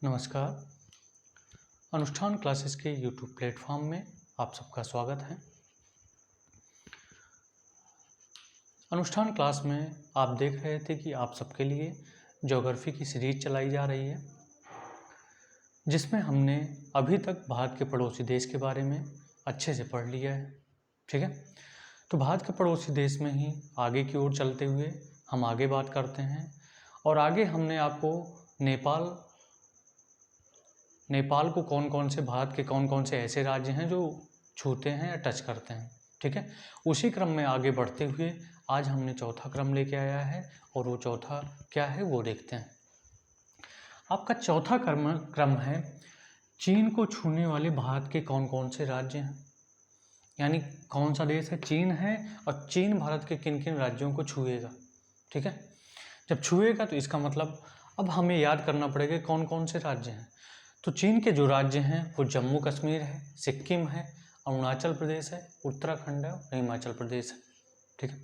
नमस्कार। अनुष्ठान क्लासेस के यूट्यूब प्लेटफॉर्म में आप सबका स्वागत है। अनुष्ठान क्लास में आप देख रहे थे कि आप सबके लिए ज्योग्राफी की सीरीज चलाई जा रही है, जिसमें हमने अभी तक भारत के पड़ोसी देश के बारे में अच्छे से पढ़ लिया है। ठीक है, तो भारत के पड़ोसी देश में ही आगे की ओर चलते हुए हम आगे बात करते हैं। और आगे हमने आपको नेपाल को कौन कौन से भारत के कौन कौन से ऐसे राज्य हैं जो छूते हैं या टच करते हैं। ठीक है, उसी क्रम में आगे बढ़ते हुए आज हमने चौथा क्रम लेके आया है, और वो चौथा क्या है वो देखते हैं। आपका चौथा क्रम है चीन को छूने वाले भारत के कौन कौन से राज्य हैं, यानी कौन सा देश है, चीन है, और चीन भारत के किन किन राज्यों को छुएगा। ठीक है, जब छुएगा तो इसका मतलब अब हमें याद करना पड़ेगा कौन कौन से राज्य हैं। तो चीन के जो राज्य हैं वो जम्मू कश्मीर है, सिक्किम है, अरुणाचल प्रदेश है, उत्तराखंड है और हिमाचल प्रदेश है। ठीक है,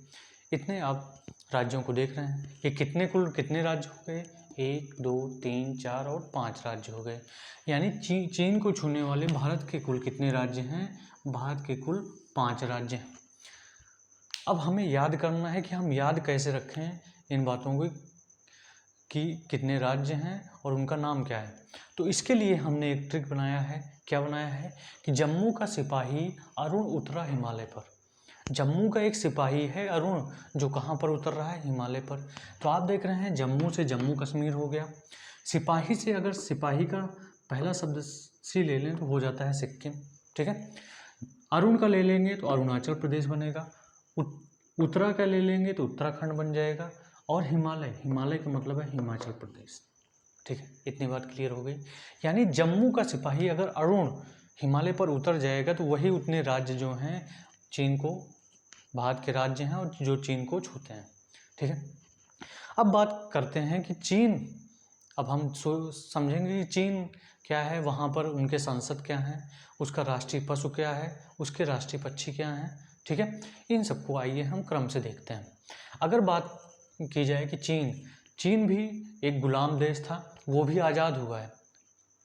इतने आप राज्यों को देख रहे हैं। ये कितने राज्य हो गए, 1 2 3 4 और 5 राज्य हो गए। यानी चीन को छूने वाले भारत के कुल कितने राज्य हैं, भारत के कुल 5 राज्य हैं। अब हमें याद करना है कि हम याद कैसे रखें इन बातों को कि कितने राज्य हैं और उनका नाम क्या है। तो इसके लिए हमने एक ट्रिक बनाया है। क्या बनाया है कि जम्मू का सिपाही अरुण उतरा हिमालय पर। जम्मू का एक सिपाही है अरुण, जो कहाँ पर उतर रहा है, हिमालय पर। तो आप देख रहे हैं जम्मू से जम्मू कश्मीर हो गया। सिपाही से अगर सिपाही का पहला शब्द सी ले लें तो हो जाता है सिक्किम। ठीक है, अरुण का ले लेंगे तो अरुणाचल प्रदेश बनेगा, उत्तरा का ले लेंगे तो उत्तराखंड बन जाएगा, और हिमालय का मतलब है हिमाचल प्रदेश। ठीक है, इतनी बात क्लियर हो गई। यानी जम्मू का सिपाही अगर अरुण हिमालय पर उतर जाएगा तो वही उतने राज्य जो हैं चीन को, भारत के राज्य हैं और जो चीन को छूते हैं। ठीक है, अब बात करते हैं कि चीन, अब हम समझेंगे कि चीन क्या है, वहाँ पर उनके संसद क्या हैं, उसका राष्ट्रीय पशु क्या है, उसके राष्ट्रीय पक्षी क्या हैं। ठीक है, इन सबको आइए हम क्रम से देखते हैं। अगर बात की जाए कि चीन भी एक गुलाम देश था, वो भी आज़ाद हुआ है।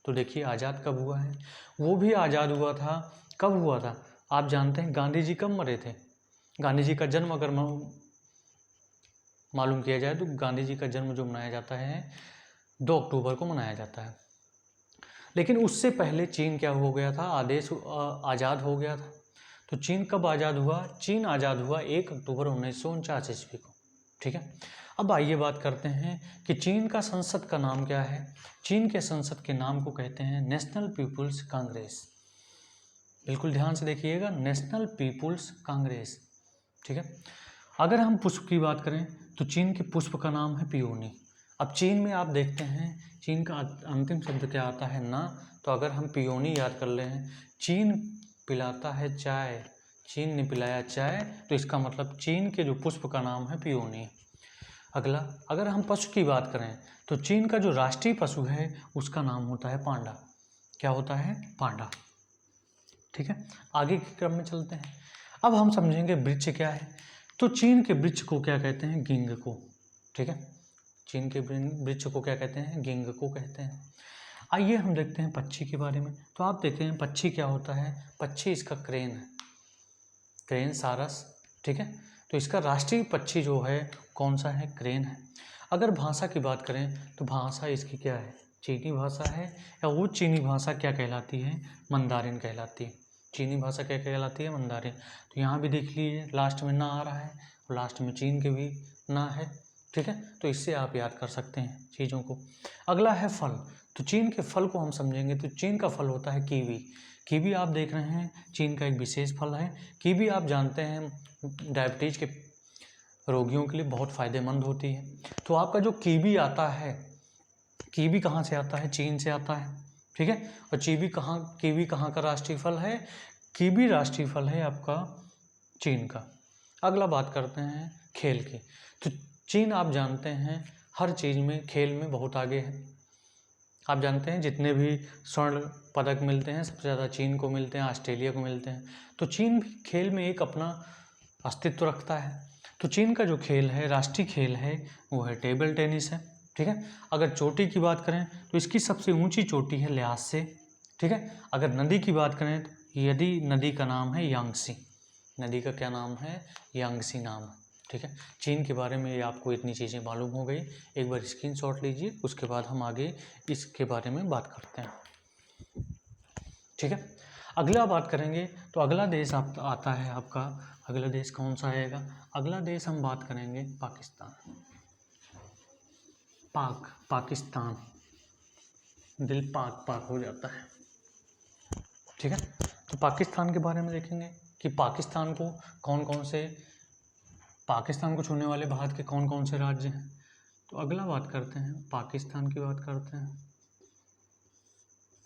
तो देखिए आज़ाद कब हुआ है, वो भी आज़ाद हुआ था। कब हुआ था आप जानते हैं, गांधी जी कब मरे थे। गांधी जी का जन्म अगर मालूम किया जाए तो गांधी जी का जन्म जो मनाया जाता है 2 अक्टूबर को मनाया जाता है। लेकिन उससे पहले चीन क्या हो गया था, आज़ाद हो गया था। तो चीन कब आज़ाद हुआ, चीन आज़ाद हुआ 1 अक्टूबर 1949 ईस्वी को। ठीक है, अब आइए बात करते हैं कि चीन का संसद का नाम क्या है। चीन के संसद के नाम को कहते हैं नेशनल पीपुल्स कांग्रेस। बिल्कुल ध्यान से देखिएगा, नेशनल पीपुल्स कांग्रेस। ठीक है, अगर हम पुष्प की बात करें तो चीन के पुष्प का नाम है पियोनी। अब चीन में आप देखते हैं चीन का अंतिम शब्द क्या आता है, ना। तो अगर हम पियोनी याद कर लें, चीन पिलाता है चाय, चीन ने पिलाया चाय, तो इसका मतलब चीन के जो पुष्प का नाम है पियोनी। अगला, अगर हम पशु की बात करें तो चीन का जो राष्ट्रीय पशु है उसका नाम होता है पांडा। क्या होता है, पांडा। ठीक है, आगे के क्रम में चलते हैं। अब हम समझेंगे वृक्ष क्या है। तो चीन के वृक्ष को क्या कहते हैं, गिंगको। ठीक है, चीन के वृक्ष को क्या कहते हैं, गिंगको कहते हैं। आइए हम देखते हैं पक्षी के बारे में। तो आप देखते हैं पक्षी क्या होता है, पक्षी इसका क्रेन है, क्रेन सारस। ठीक है, तो इसका राष्ट्रीय पक्षी जो है कौन सा है, क्रेन है। अगर भाषा की बात करें तो भाषा इसकी क्या है, चीनी भाषा है, या वो चीनी भाषा क्या कहलाती है, मंदारिन कहलाती है। चीनी भाषा क्या कहलाती है, मंदारिन। तो यहाँ भी देख लीजिए लास्ट में ना आ रहा है, और लास्ट में चीन के भी ना है। ठीक है, तो इससे आप याद कर सकते हैं चीज़ों को। अगला है फल। तो चीन के फल को हम समझेंगे तो चीन का फल होता है कीवी। कीवी आप देख रहे हैं चीन का एक विशेष फल है। कीवी आप जानते हैं डायबिटीज़ के रोगियों के लिए बहुत फ़ायदेमंद होती है। तो आपका जो कीवी आता है, कीवी कहाँ से आता है, चीन से आता है। ठीक है, और कीवी कहाँ का राष्ट्रीय फल है, कीवी राष्ट्रीय फल है आपका चीन का। अगला बात करते हैं खेल की। तो चीन आप जानते हैं हर चीज़ में, खेल में बहुत आगे है। आप जानते हैं जितने भी स्वर्ण पदक मिलते हैं सबसे ज़्यादा चीन को मिलते हैं, ऑस्ट्रेलिया को मिलते हैं। तो चीन भी खेल में एक अपना अस्तित्व रखता है। तो चीन का जो खेल है, राष्ट्रीय खेल है, वो है टेबल टेनिस है। ठीक है। अगर चोटी की बात करें तो इसकी सबसे ऊंची चोटी है ल्हासे, ठीक है। अगर नदी की बात करें तो यदि नदी का नाम है यांगसी, नदी का क्या नाम है, यांगसी नाम है, ठीक है। चीन के बारे में आपको इतनी चीज़ें मालूम हो गई, एक बार स्क्रीनशॉट लीजिए, उसके बाद हम आगे इसके बारे में बात करते हैं, ठीक है। अगला बात करेंगे तो अगला देश आता है आपका, अगला देश कौन सा आएगा, अगला देश हम बात करेंगे पाकिस्तान। पाकिस्तान, दिल पाक पाक हो जाता है, ठीक है। तो पाकिस्तान के बारे में देखेंगे कि पाकिस्तान को पाकिस्तान को छूने वाले भारत के कौन कौन से राज्य हैं। तो अगला बात करते हैं पाकिस्तान की बात करते हैं,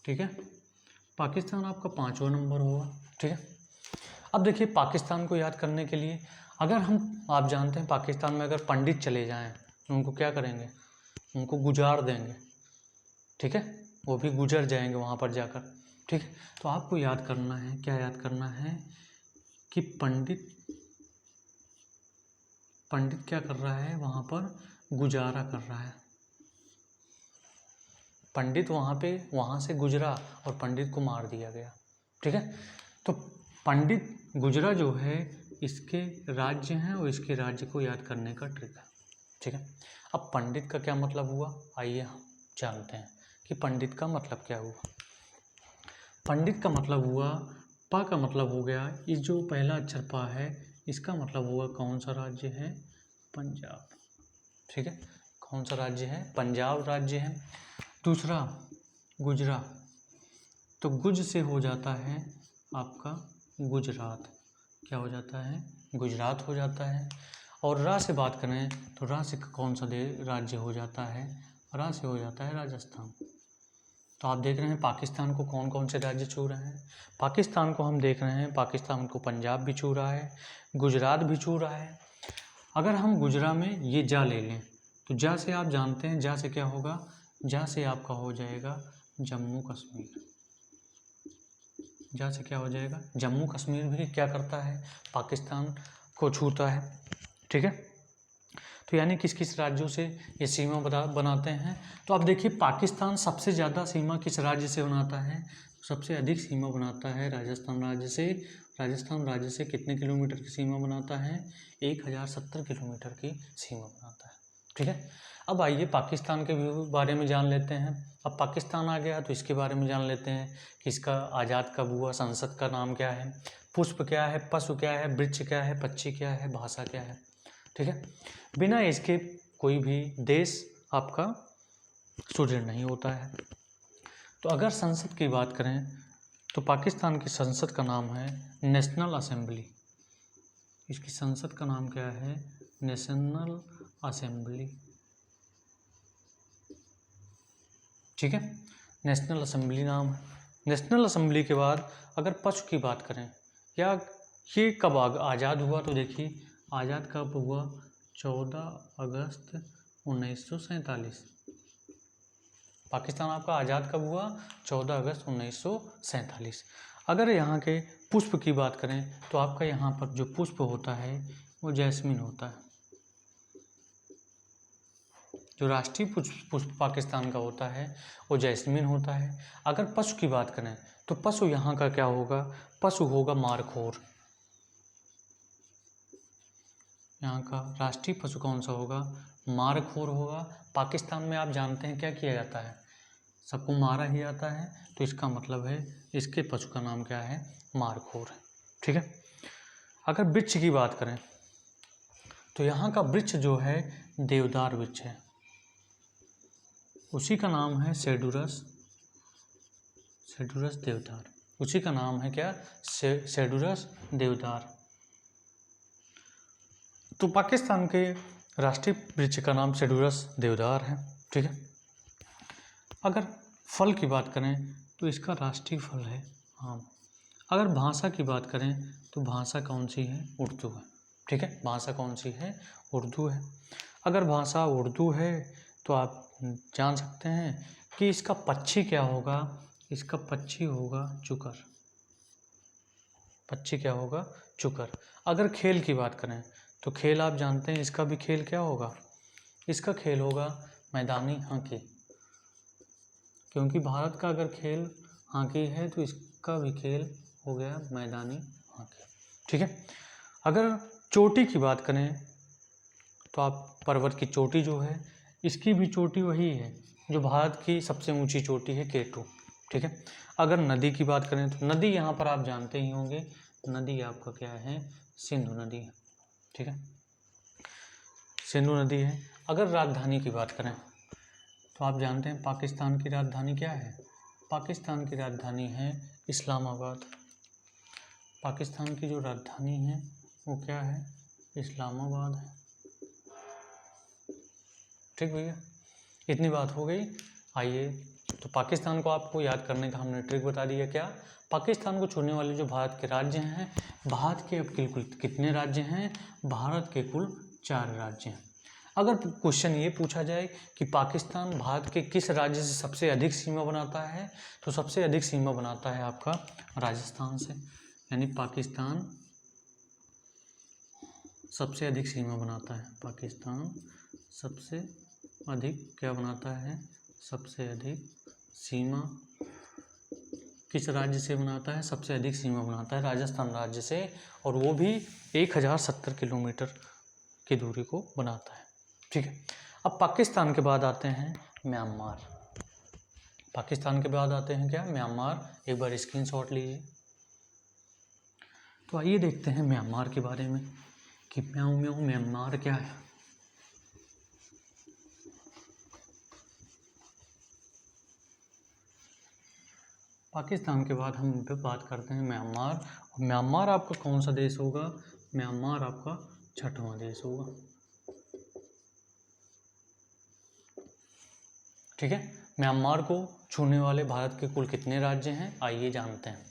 ठीक है। पाकिस्तान आपका 5वां नंबर होगा, ठीक है। अब देखिए पाकिस्तान को याद करने के लिए आप जानते हैं पाकिस्तान में अगर पंडित चले जाएं तो उनको क्या करेंगे, उनको गुजार देंगे, ठीक है, वो भी गुजर जाएंगे वहाँ पर जाकर, ठीक है। तो आपको याद करना है, क्या याद करना है कि पंडित क्या कर रहा है, वहाँ पर गुजारा कर रहा है, पंडित वहाँ से गुजरा और पंडित को मार दिया गया, ठीक है। तो पंडित गुजरा जो है इसके राज्य हैं और इसके राज्य को याद करने का ट्रिक है, ठीक है। अब पंडित का क्या मतलब हुआ, आइए हम जानते हैं कि पंडित का मतलब क्या हुआ। पंडित का मतलब हुआ, पा का मतलब हो गया, इस जो पहला अक्षर पा है इसका मतलब हुआ कौन सा राज्य है, पंजाब, ठीक है। कौन सा राज्य है, पंजाब राज्य है। दूसरा गुजरा, तो गुज से हो जाता है आपका गुजरात, क्या हो जाता है, गुजरात हो जाता है। और रा से बात करें तो रा से कौन सा राज्य हो जाता है, रा से हो जाता है राजस्थान। तो आप देख रहे हैं पाकिस्तान को कौन कौन से राज्य छू रहे हैं, पाकिस्तान को हम देख रहे हैं, पाकिस्तान को पंजाब भी छू रहा है, गुजरात भी छू रहा है। अगर हम गुजरा में ये जा ले लें तो जा से आप जानते हैं, जा से क्या होगा, जा से आपका हो जाएगा जम्मू कश्मीर, जा से क्या हो जाएगा, जम्मू कश्मीर भी क्या करता है, पाकिस्तान को छूता है, ठीक है। तो यानी किस किस राज्यों से ये सीमा बनाते हैं। तो अब देखिए पाकिस्तान सबसे ज़्यादा सीमा किस राज्य से बनाता है, सबसे अधिक सीमा बनाता है राजस्थान राज्य से। राजस्थान राज्य से कितने किलोमीटर की सीमा बनाता है, 1070 किलोमीटर की सीमा बनाता है, ठीक है। अब आइए पाकिस्तान के बारे में जान लेते हैं। अब पाकिस्तान आ गया तो इसके बारे में जान लेते हैं कि इसका आज़ाद कब हुआ, संसद का नाम क्या है, पुष्प क्या है, पशु क्या है, वृक्ष क्या है, पक्षी क्या है, भाषा क्या है, ठीक है। बिना इसके कोई भी देश आपका सुदृढ़ नहीं होता है। तो अगर संसद की बात करें तो पाकिस्तान की संसद का नाम है नेशनल असेंबली, इसकी संसद का नाम क्या है, नेशनल असेंबली, ठीक है, नेशनल असेंबली नाम है। नेशनल असेंबली के बाद अगर पशु की बात करें या ये कब आज़ाद हुआ, तो देखिए आज़ाद कब हुआ, 14 अगस्त 1947। पाकिस्तान आपका आज़ाद कब हुआ, 14 अगस्त 1947। अगर यहाँ के पुष्प की बात करें तो आपका यहाँ पर जो पुष्प होता है वो जैस्मिन होता है, जो राष्ट्रीय पुष्प पाकिस्तान का होता है वो जैस्मिन होता है। अगर पशु की बात करें तो पशु यहाँ का क्या होगा, पशु होगा मारखोर, यहाँ का राष्ट्रीय पशु कौन सा होगा, मारखोर होगा। पाकिस्तान में आप जानते हैं क्या किया जाता है, सबको मारा ही जाता है, तो इसका मतलब है इसके पशु का नाम क्या है, मारखोर है, ठीक है। अगर वृक्ष की बात करें तो यहाँ का वृक्ष जो है देवदार वृक्ष है, उसी का नाम है सेडुरस देवदार, उसी का नाम है क्या, सेडुरस देवदार। तो पाकिस्तान के राष्ट्रीय वृक्ष का नाम सेडुरस देवदार है, ठीक है। अगर फल की बात करें तो इसका राष्ट्रीय फल है आम। अगर भाषा की बात करें तो भाषा कौन सी है, उर्दू है, ठीक है, भाषा कौन सी है, उर्दू है। अगर भाषा उर्दू है तो आप जान सकते हैं कि इसका पक्षी क्या होगा, इसका पक्षी होगा चुकर, पक्षी क्या होगा, चुकर। अगर खेल की बात करें तो खेल आप जानते हैं इसका भी खेल क्या होगा, इसका खेल होगा मैदानी हॉकी, क्योंकि भारत का अगर खेल हॉकी है तो इसका भी खेल हो गया मैदानी हॉकी। ठीक है। अगर चोटी की बात करें तो आप पर्वत की चोटी जो है, इसकी भी चोटी वही है जो भारत की सबसे ऊंची चोटी है, K2। ठीक है। अगर नदी की बात करें तो नदी यहाँ पर आप जानते ही होंगे, नदी आपका क्या है, सिंधु नदी है। ठीक है, सिंधु नदी है। अगर राजधानी की बात करें तो आप जानते हैं पाकिस्तान की राजधानी क्या है, पाकिस्तान की राजधानी है इस्लामाबाद। पाकिस्तान की जो राजधानी है वो क्या है, इस्लामाबाद है। ठीक भैया, इतनी बात हो गई। आइए, तो पाकिस्तान को आपको याद करने का हमने ट्रिक बता दिया। क्या, पाकिस्तान को छूने वाले जो भारत के राज्य हैं, भारत के अब कुल कितने राज्य हैं, भारत के कुल 4 राज्य हैं। अगर क्वेश्चन ये पूछा जाए कि पाकिस्तान भारत के किस राज्य से सबसे अधिक सीमा बनाता है, तो सबसे अधिक सीमा बनाता है आपका राजस्थान से, यानी पाकिस्तान सबसे अधिक सीमा बनाता है। पाकिस्तान सबसे अधिक क्या बनाता है, सबसे अधिक सीमा किस राज्य से बनाता है, सबसे अधिक सीमा बनाता है राजस्थान राज्य से, और वो भी 1070 किलोमीटर की दूरी को बनाता है। ठीक है। अब पाकिस्तान के बाद आते हैं म्यांमार। पाकिस्तान के बाद आते हैं क्या, म्यांमार। एक बार स्क्रीनशॉट लीजिए। तो आइए देखते हैं म्यांमार के बारे में कि म्यांमार क्या है। पाकिस्तान के बाद हम बात करते हैं म्यांमार। म्यांमार आपका कौन सा देश होगा, म्यांमार आपका 6वां देश होगा। ठीक है। म्यांमार को छूने वाले भारत के कुल कितने राज्य हैं, आइए जानते हैं।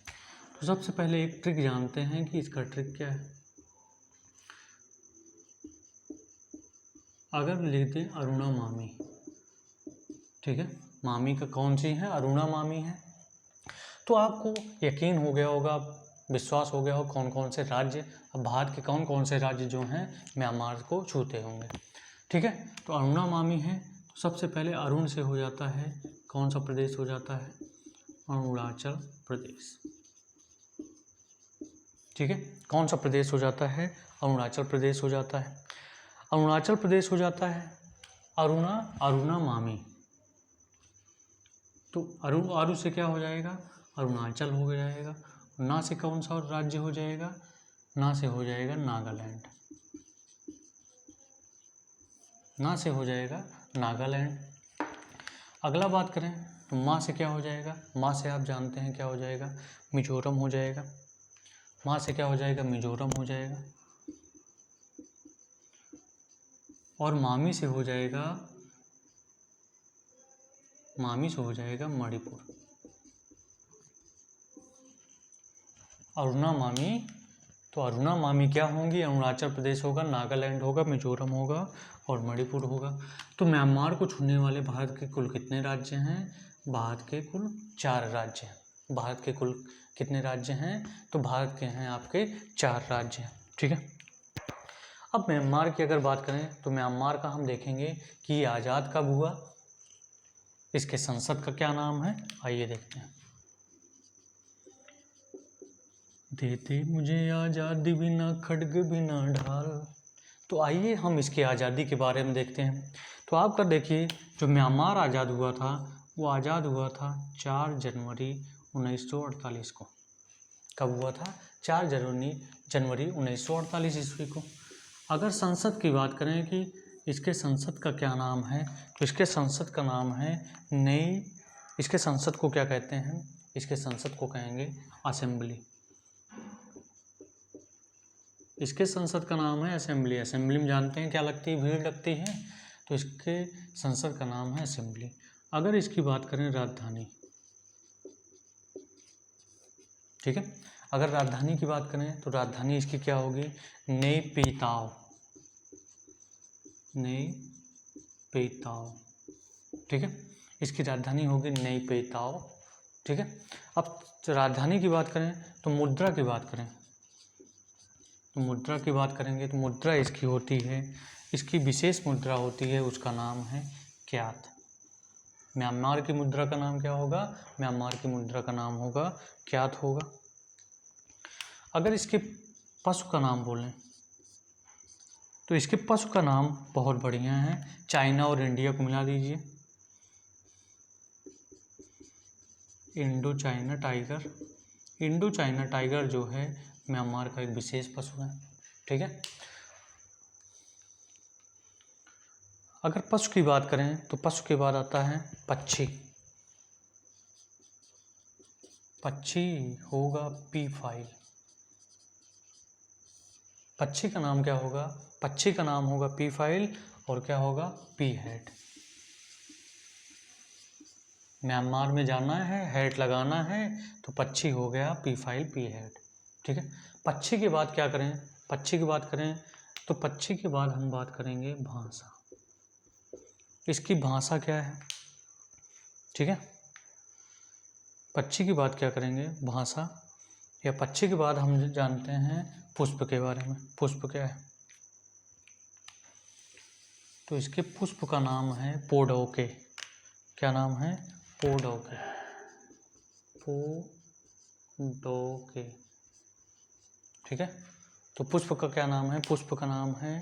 तो सबसे पहले एक ट्रिक जानते हैं कि इसका ट्रिक क्या है। अगर लिख दें अरुणा मामी, ठीक है, मामी का कौन सी है, अरुणा मामी है, तो आपको यकीन हो गया होगा, विश्वास हो गया हो कौन कौन से राज्य, अब भारत के कौन कौन से राज्य जो हैं म्यांमार को छूते होंगे। ठीक है। तो अरुणा मामी है, तो सबसे पहले अरुण से हो जाता है, कौन सा प्रदेश हो जाता है, अरुणाचल प्रदेश। ठीक है, कौन सा प्रदेश हो जाता है, अरुणाचल प्रदेश हो जाता है। अरुणाचल प्रदेश हो जाता है। अरुणा मामी, तो अरु से क्या हो जाएगा, अरुणाचल हो जाएगा। ना से कौन सा राज्य हो जाएगा, ना से हो जाएगा नागालैंड, ना से हो जाएगा नागालैंड। अगला बात करें तो माँ से क्या हो जाएगा, माँ से आप जानते हैं क्या हो जाएगा, मिजोरम हो जाएगा। माँ से क्या हो जाएगा, मिजोरम हो जाएगा। और मामी से हो जाएगा, मामी से हो जाएगा मणिपुर। अरुणा मामी, तो अरुणा मामी क्या होंगी, अरुणाचल प्रदेश होगा, नागालैंड होगा, मिजोरम होगा और मणिपुर होगा। तो म्यांमार को छूने वाले भारत के कुल कितने राज्य हैं, भारत के कुल 4 राज्य हैं। भारत के कुल कितने राज्य हैं, तो भारत के हैं आपके 4 राज्य हैं। ठीक है। अब म्यांमार की अगर बात करें तो म्यांमार का हम देखेंगे कि ये आज़ाद कब हुआ, इसके संसद का क्या नाम है, आइए देखते हैं। देते मुझे आज़ादी बिना खड्ग बिना ढाल। तो आइए हम इसकी आज़ादी के बारे में देखते हैं। तो आपका देखिए, जो म्यांमार आज़ाद हुआ था वो आज़ाद हुआ था 4 जनवरी 1948 को। कब हुआ था, 4 जनवरी 1948 ईस्वी को। अगर संसद की बात करें कि इसके संसद का क्या नाम है, तो इसके संसद का नाम है इसके संसद को क्या कहते हैं, इसके संसद को कहेंगे असेंबली। इसके संसद का नाम है असेंबली। असेंबली में जानते हैं क्या लगती है, भीड़ लगती है, तो इसके संसद का नाम है असेंबली। अगर इसकी बात करें राजधानी, ठीक है, अगर राजधानी की बात करें तो राजधानी इसकी क्या होगी, नेयपिताव। ठीक है, इसकी राजधानी होगी नेयपिताव। ठीक है। अब राजधानी की बात करें तो मुद्रा की बात करें, तो मुद्रा की बात करेंगे तो मुद्रा इसकी होती है, इसकी विशेष मुद्रा होती है, उसका नाम है क्यात। म्यांमार की मुद्रा का नाम क्या होगा? म्यांमार की मुद्रा का नाम होगा क्यात होगा। अगर इसके पशु का नाम बोलें तो इसके पशु का नाम बहुत बढ़िया है, चाइना और इंडिया को मिला दीजिए, Indo China tiger. Indo China tiger जो है म्यांमार का एक विशेष पशु है, ठीक है। अगर पशु की बात करें तो पशु के बाद आता है पक्षी। पक्षी होगा पीफाइल। पक्षी का नाम क्या होगा? पक्षी का नाम होगा पीफाइल और क्या होगा? P head. म्यांमार में जाना है, हेड लगाना है, तो पक्षी हो गया पीफाइल पी हेड, ठीक है। पक्षी के बाद क्या करें? पक्षी की बात करें तो पक्षी के बाद हम बात करेंगे भाषा। इसकी भाषा क्या है, ठीक है। पक्षी की बात क्या करेंगे? भाषा। या पक्षी के बाद हम जानते हैं पुष्प के बारे में। पुष्प क्या है? तो इसके पुष्प का नाम है पोडोके। क्या नाम है? पोडोके। पोडोके, ठीक है। तो पुष्प का क्या नाम है? पुष्प का नाम है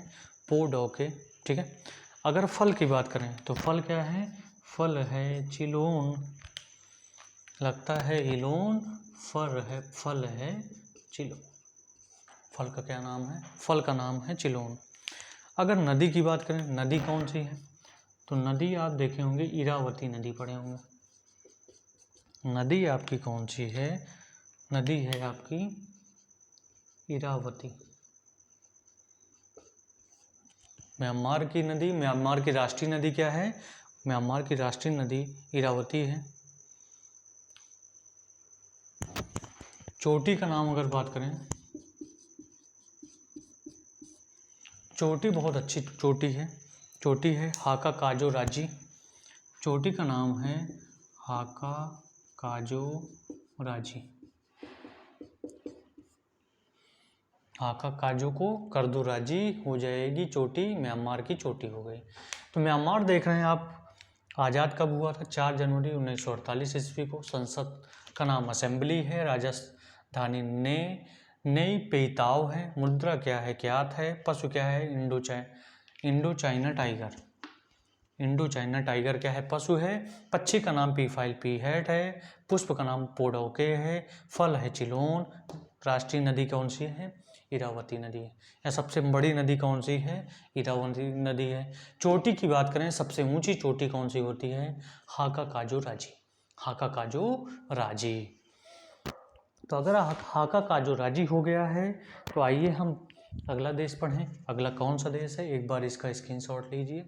पोडोके, ठीक है। अगर फल की बात करें तो फल क्या है? फल है चिलोन। लगता है इलोन, फल है चिलोन। फल का क्या नाम है? फल का नाम है चिलोन। अगर नदी की बात करें, नदी कौन सी है? तो नदी आप देखे होंगे इरावती नदी पढ़े होंगे। नदी आपकी कौन सी है? नदी है आपकी इरावती। म्यांमार की नदी, म्यांमार की राष्ट्रीय नदी क्या है? म्यांमार की राष्ट्रीय नदी इरावती है। चोटी का नाम अगर बात करें, चोटी बहुत अच्छी चोटी है। चोटी है हाका काजो राजी। चोटी का नाम है हाका काजो राजी। हाका काजू को कर दो राजी, हो जाएगी चोटी, म्यांमार की चोटी हो गई। तो म्यांमार देख रहे हैं आप, आज़ाद कब हुआ था? 4 जनवरी 1948 ईस्वी को। संसद का नाम असेंबली है। राजधानी नई पेइताओ है। मुद्रा क्या है? क्यात है। पशु क्या है? Indo China tiger. Indo China tiger क्या है? पशु है। पक्षी का नाम पीफाइल पी हेड है। पुष्प का नाम पोडोके है। फल है चिलोन। राष्ट्रीय नदी कौन सी है? इरावती नदी है। या सबसे बड़ी नदी कौन सी है? इरावती नदी है। चोटी की बात करें, सबसे ऊंची चोटी कौन सी होती है? हाका काजू राजी। हाका काजू राजी। तो अगर हाका काजू राजी हो गया है तो आइए हम अगला देश पढ़ें। अगला कौन सा देश है? एक बार इसका स्क्रीनशॉट लीजिए।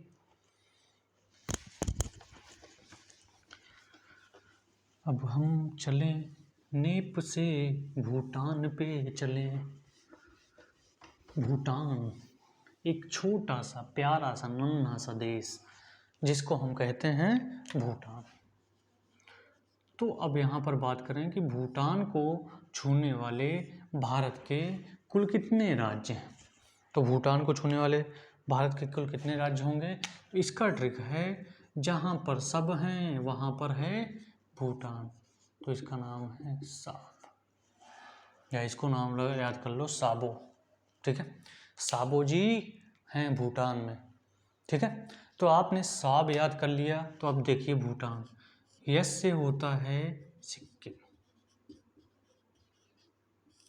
अब हम चलें नेप से भूटान पे चलें। भूटान एक छोटा सा प्यारा सा नन्हा सा देश जिसको हम कहते हैं भूटान। तो अब यहाँ पर बात करें कि भूटान को छूने वाले भारत के कुल कितने राज्य हैं। तो भूटान को छूने वाले भारत के कुल कितने राज्य होंगे? तो इसका ट्रिक है, जहाँ पर सब हैं वहाँ पर है भूटान। तो इसका नाम है साब, या इसको नाम याद कर लो साबो, ठीक है। साबो जी हैं भूटान में, ठीक है। तो आपने साब याद कर लिया। तो अब देखिए भूटान, यस से होता है सिक्किम,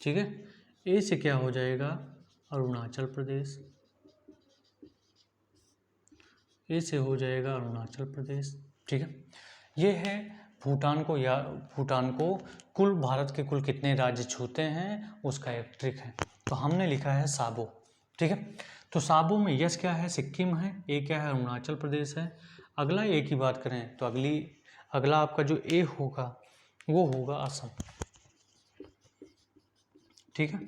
ठीक है। ए से क्या हो जाएगा? अरुणाचल प्रदेश। ए से हो जाएगा अरुणाचल प्रदेश, ठीक है। ये है भूटान को, या भूटान को कुल भारत के कुल कितने राज्य छूते हैं उसका एक ट्रिक है। तो हमने लिखा है साबो, ठीक है। तो साबो में यस क्या है? सिक्किम है। ए क्या है? अरुणाचल प्रदेश है। अगला ए की बात करें तो अगला आपका जो ए होगा वो होगा असम, ठीक है।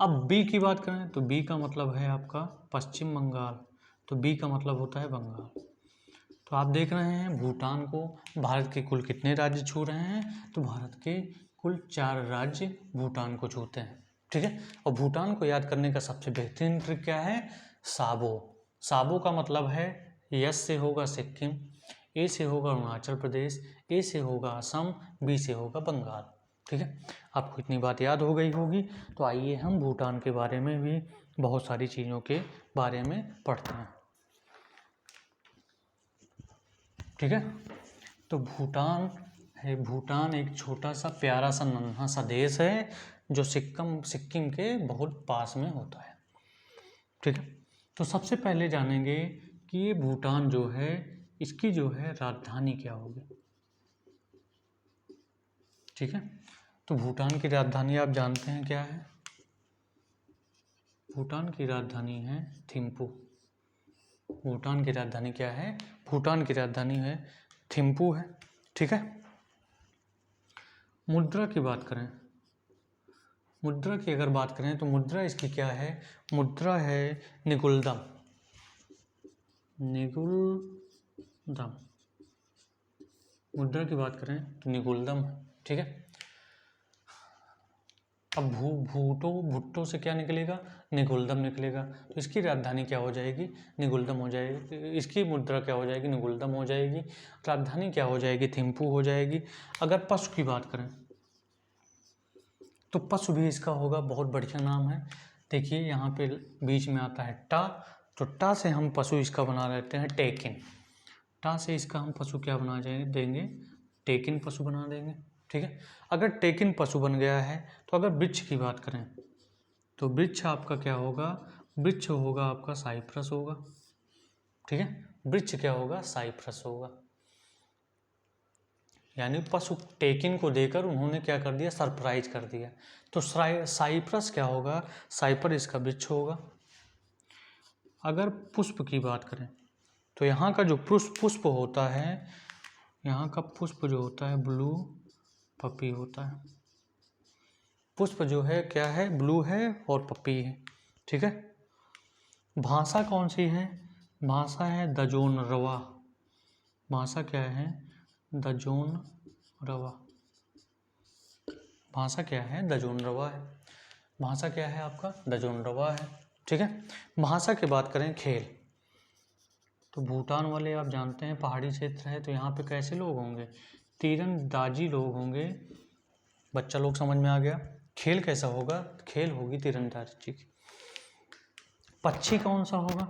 अब बी की बात करें तो बी का मतलब है आपका पश्चिम बंगाल। तो बी का मतलब होता है बंगाल। तो आप देख रहे हैं भूटान को भारत के कुल कितने राज्य छू रहे हैं? तो भारत के कुल 4 राज्य भूटान को छूते हैं, ठीक है। और भूटान को याद करने का सबसे बेहतरीन ट्रिक क्या है? साबो। साबो का मतलब है यस से होगा सिक्किम, ए से होगा अरुणाचल प्रदेश, ए से होगा असम, बी से होगा बंगाल। ठीक है, आपको इतनी बात याद हो गई होगी। तो आइए हम भूटान के बारे में भी बहुत सारी चीज़ों के बारे में पढ़ते हैं। ठीक है, तो भूटान एक छोटा सा प्यारा सा नन्हा सा देश है जो सिक्किम के बहुत पास में होता है। ठीक है, तो सबसे पहले जानेंगे कि ये भूटान जो है इसकी जो है राजधानी क्या होगी। ठीक है, तो भूटान की राजधानी आप जानते हैं क्या है? भूटान की राजधानी है थिम्पू। भूटान की राजधानी क्या है? भूटान की राजधानी है थिम्पू है। ठीक है, मुद्रा की बात करें, मुद्रा की अगर बात करें तो मुद्रा इसकी क्या है? मुद्रा है निगुल्दम। निगुल्दम मुद्रा की बात करें तो निगुल्दम है। ठीक है, अब भुट्टो से क्या निकलेगा? निगुल्दम निकलेगा। तो इसकी राजधानी क्या हो जाएगी? निगुल्दम हो जाएगी। इसकी मुद्रा क्या हो जाएगी? निगुल्दम हो जाएगी। राजधानी क्या हो जाएगी? थिम्पू हो जाएगी। अगर पशु की बात करें तो पशु भी इसका होगा, बहुत बढ़िया नाम है। देखिए यहाँ पे बीच में आता है टा, तो टा से हम पशु इसका बना लेते हैं टेकिन। टा से इसका हम पशु क्या बना देंगे? टेकिन पशु बना देंगे। ठीक है, अगर टेकिन पशु बन गया है तो अगर वृक्ष की बात करें तो वृक्ष आपका क्या होगा? वृक्ष होगा आपका साइप्रस होगा। ठीक है, वृक्ष क्या होगा? साइप्रस होगा। यानी पशु टेकिन को देकर उन्होंने क्या कर दिया? सरप्राइज कर दिया। तो साइप्रस क्या होगा? साइपर इसका वृक्ष होगा। अगर पुष्प की बात करें तो यहाँ का जो पुष्प होता है, यहाँ का पुष्प जो होता है ब्लू पपी होता है। पुष्प जो है क्या है? ब्लू है और पपी है। ठीक है, भाषा कौन सी है? भाषा है दजोनरवा। भाषा क्या है? दजोनरवा। भाषा क्या है? दजोनरवा है। भाषा क्या है आपका? दजोनरवा है। ठीक है, भाषा की बात करें खेल, तो भूटान वाले आप जानते हैं पहाड़ी क्षेत्र है, तो यहाँ पे कैसे लोग होंगे? तीरंदाजी लोग होंगे। बच्चा लोग समझ में आ गया। खेल कैसा होगा? खेल होगी तीरंदाजी की। पक्षी कौन सा होगा?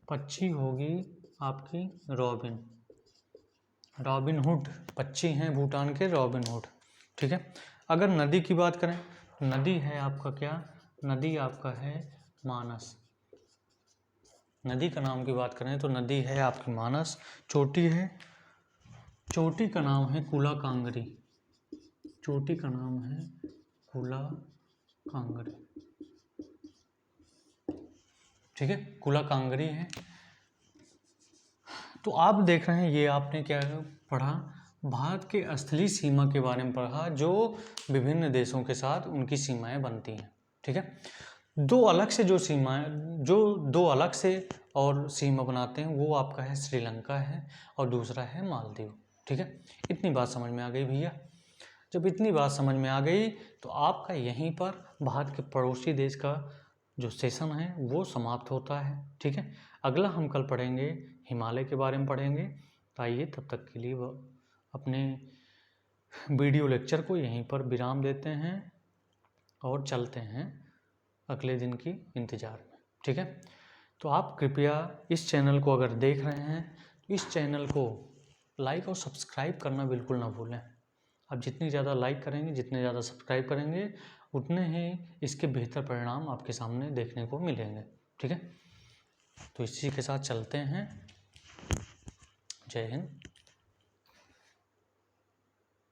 पक्षी होगी आपकी रॉबिन हुड। पक्षी हैं भूटान के रॉबिन हुड। ठीक है, अगर नदी की बात करें तो नदी है आपका क्या? नदी आपका है मानस। नदी का नाम की बात करें तो नदी है आपकी मानस। चोटी है, चोटी का नाम है कुलाकांगरी। चोटी का नाम है कुलाकांगरी। ठीक है, कुलाकांगरी है। तो आप देख रहे हैं ये आपने क्या पढ़ा? भारत के स्थलीय सीमा के बारे में पढ़ा, जो विभिन्न देशों के साथ उनकी सीमाएं बनती हैं। ठीक है, दो अलग से और सीमा बनाते हैं, वो आपका है श्रीलंका है और दूसरा है मालदीव। ठीक है, इतनी बात समझ में आ गई भैया। जब इतनी बात समझ में आ गई तो आपका यहीं पर भारत के पड़ोसी देश का जो सेशन है वो समाप्त होता है। ठीक है, अगला हम कल पढ़ेंगे हिमालय के बारे में पढ़ेंगे। तो आइए तब तक के लिए अपने वीडियो लेक्चर को यहीं पर विराम देते हैं और चलते हैं अगले दिन की इंतज़ार में। ठीक है, तो आप कृपया इस चैनल को अगर देख रहे हैं तो इस चैनल को लाइक और सब्सक्राइब करना बिल्कुल ना भूलें। आप जितनी ज़्यादा लाइक करेंगे, जितने ज़्यादा सब्सक्राइब करेंगे, उतने ही इसके बेहतर परिणाम आपके सामने देखने को मिलेंगे। ठीक है, तो इसी के साथ चलते हैं। जय हिंद।